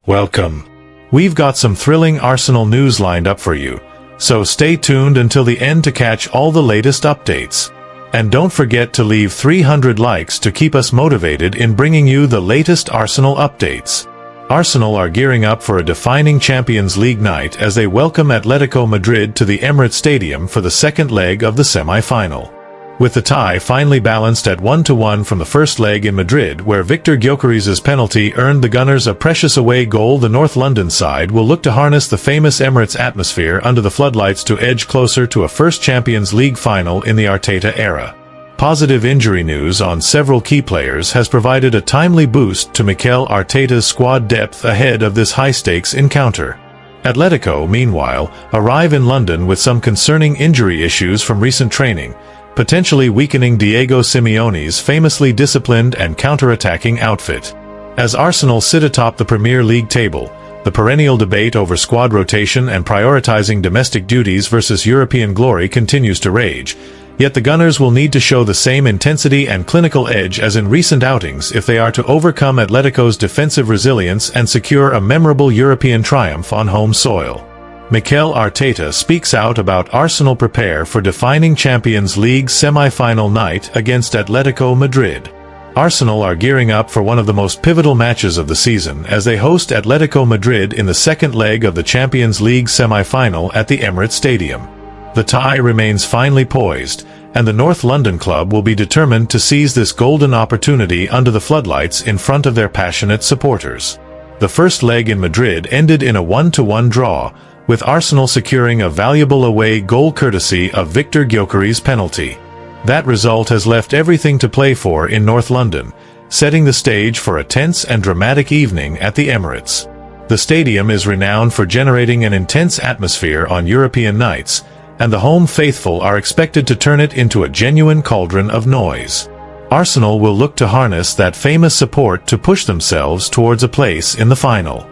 Welcome. We've got some thrilling Arsenal news lined up for you, so stay tuned until the end to catch all the latest updates. And don't forget to leave 300 likes to keep us motivated in bringing you the latest Arsenal updates. Arsenal are gearing up for a defining Champions League night as they welcome Atletico Madrid to the Emirates Stadium for the second leg of the semi-final. With the tie finally balanced at 1-1 from the first leg in Madrid, where Victor Gyökeres's penalty earned the Gunners a precious away goal, the North London side will look to harness the famous Emirates atmosphere under the floodlights to edge closer to a first Champions League final in the Arteta era. Positive injury news on several key players has provided a timely boost to Mikel Arteta's squad depth ahead of this high-stakes encounter. Atletico, meanwhile, arrive in London with some concerning injury issues from recent training, potentially weakening Diego Simeone's famously disciplined and counter-attacking outfit. As Arsenal sit atop the Premier League table, the perennial debate over squad rotation and prioritizing domestic duties versus European glory continues to rage, yet the Gunners will need to show the same intensity and clinical edge as in recent outings if they are to overcome Atletico's defensive resilience and secure a memorable European triumph on home soil. Mikel Arteta speaks out about Arsenal prepare for defining Champions League semi-final night against Atletico Madrid. Arsenal are gearing up for one of the most pivotal matches of the season as they host Atletico Madrid in the second leg of the Champions League semi-final at the Emirates Stadium. The tie remains finely poised, and the North London club will be determined to seize this golden opportunity under the floodlights in front of their passionate supporters. The first leg in Madrid ended in a 1-1 draw, with Arsenal securing a valuable away goal courtesy of Victor Gyökeres's penalty. That result has left everything to play for in North London, setting the stage for a tense and dramatic evening at the Emirates. The stadium is renowned for generating an intense atmosphere on European nights, and the home faithful are expected to turn it into a genuine cauldron of noise. Arsenal will look to harness that famous support to push themselves towards a place in the final.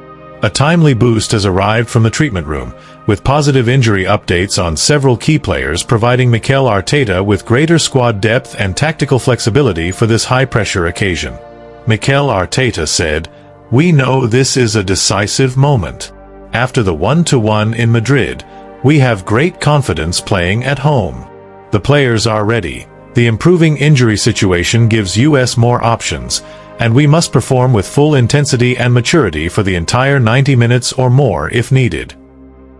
A timely boost has arrived from the treatment room, with positive injury updates on several key players providing Mikel Arteta with greater squad depth and tactical flexibility for this high-pressure occasion. Mikel Arteta said, "We know this is a decisive moment. After the 1-1 in Madrid, we have great confidence playing at home. The players are ready. The improving injury situation gives us more options, and we must perform with full intensity and maturity for the entire 90 minutes or more if needed."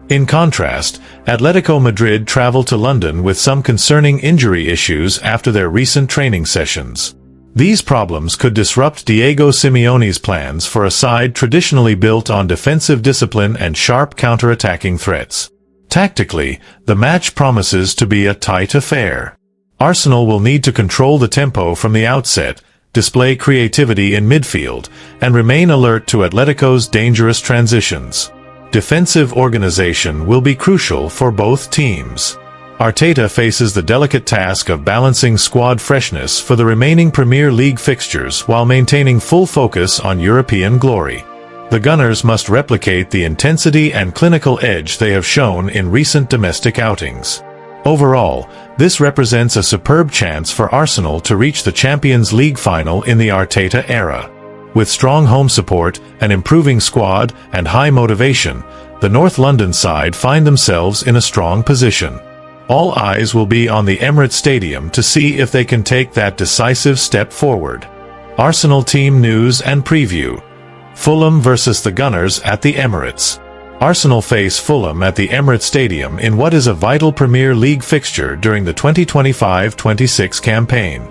In contrast, Atletico Madrid traveled to London with some concerning injury issues after their recent training sessions. These problems could disrupt Diego Simeone's plans for a side traditionally built on defensive discipline and sharp counter-attacking threats. Tactically, the match promises to be a tight affair. Arsenal will need to control the tempo from the outset, display creativity in midfield, and remain alert to Atletico's dangerous transitions. Defensive organization will be crucial for both teams. Arteta faces the delicate task of balancing squad freshness for the remaining Premier League fixtures while maintaining full focus on European glory. The Gunners must replicate the intensity and clinical edge they have shown in recent domestic outings. Overall, this represents a superb chance for Arsenal to reach the Champions League final in the Arteta era. With strong home support, an improving squad, and high motivation, the North London side find themselves in a strong position. All eyes will be on the Emirates Stadium to see if they can take that decisive step forward. Arsenal team news and preview. Fulham versus the Gunners at the Emirates. Arsenal face Fulham at the Emirates Stadium in what is a vital Premier League fixture during the 2025-26 campaign.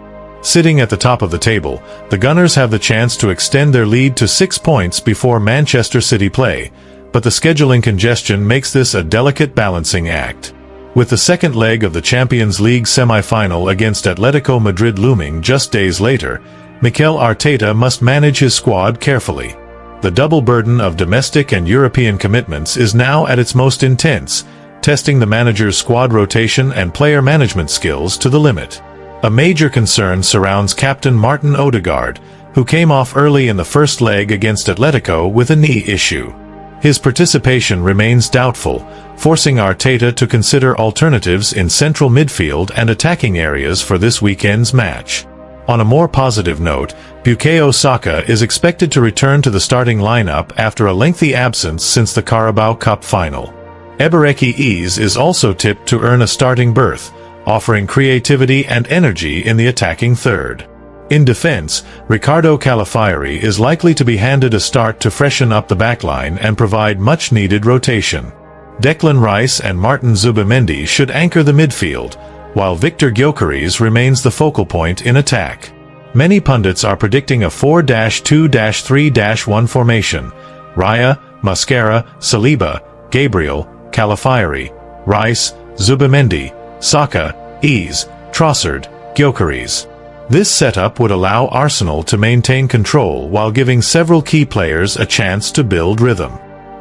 Sitting at the top of the table, the Gunners have the chance to extend their lead to 6 points before Manchester City play, but the scheduling congestion makes this a delicate balancing act. With the second leg of the Champions League semi-final against Atletico Madrid looming just days later, Mikel Arteta must manage his squad carefully. The double burden of domestic and European commitments is now at its most intense, testing the manager's squad rotation and player management skills to the limit. A major concern surrounds captain Martin Odegaard, who came off early in the first leg against Atletico with a knee issue. His participation remains doubtful, forcing Arteta to consider alternatives in central midfield and attacking areas for this weekend's match. On a more positive note, Bukayo Saka is expected to return to the starting lineup after a lengthy absence since the Carabao Cup final. Ebereki Eze is also tipped to earn a starting berth, offering creativity and energy in the attacking third. In defense, Ricardo Calafiori is likely to be handed a start to freshen up the backline and provide much-needed rotation. Declan Rice and Martin Zubimendi should anchor the midfield, while Victor Gyökeres remains the focal point in attack. Many pundits are predicting a 4-2-3-1 formation. Raya, Mascara, Saliba, Gabriel, Calafiori, Rice, Zubimendi, Saka, Eze, Trossard, Gyökeres. This setup would allow Arsenal to maintain control while giving several key players a chance to build rhythm.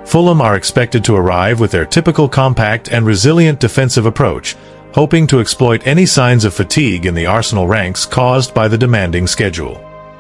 Fulham are expected to arrive with their typical compact and resilient defensive approach, hoping to exploit any signs of fatigue in the Arsenal ranks caused by the demanding schedule.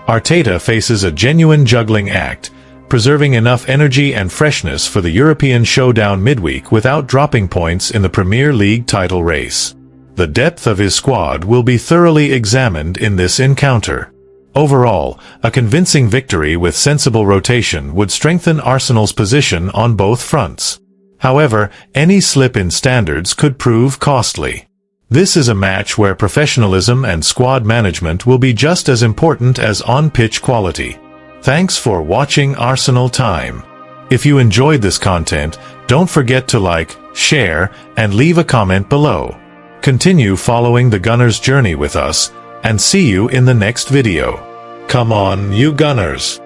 Arteta faces a genuine juggling act, preserving enough energy and freshness for the European showdown midweek without dropping points in the Premier League title race. The depth of his squad will be thoroughly examined in this encounter. Overall, a convincing victory with sensible rotation would strengthen Arsenal's position on both fronts. However, any slip in standards could prove costly. This is a match where professionalism and squad management will be just as important as on-pitch quality. Thanks for watching Arsenal Time. If you enjoyed this content, don't forget to like, share, and leave a comment below. Continue following the Gunners' journey with us, and see you in the next video. Come on, you Gunners!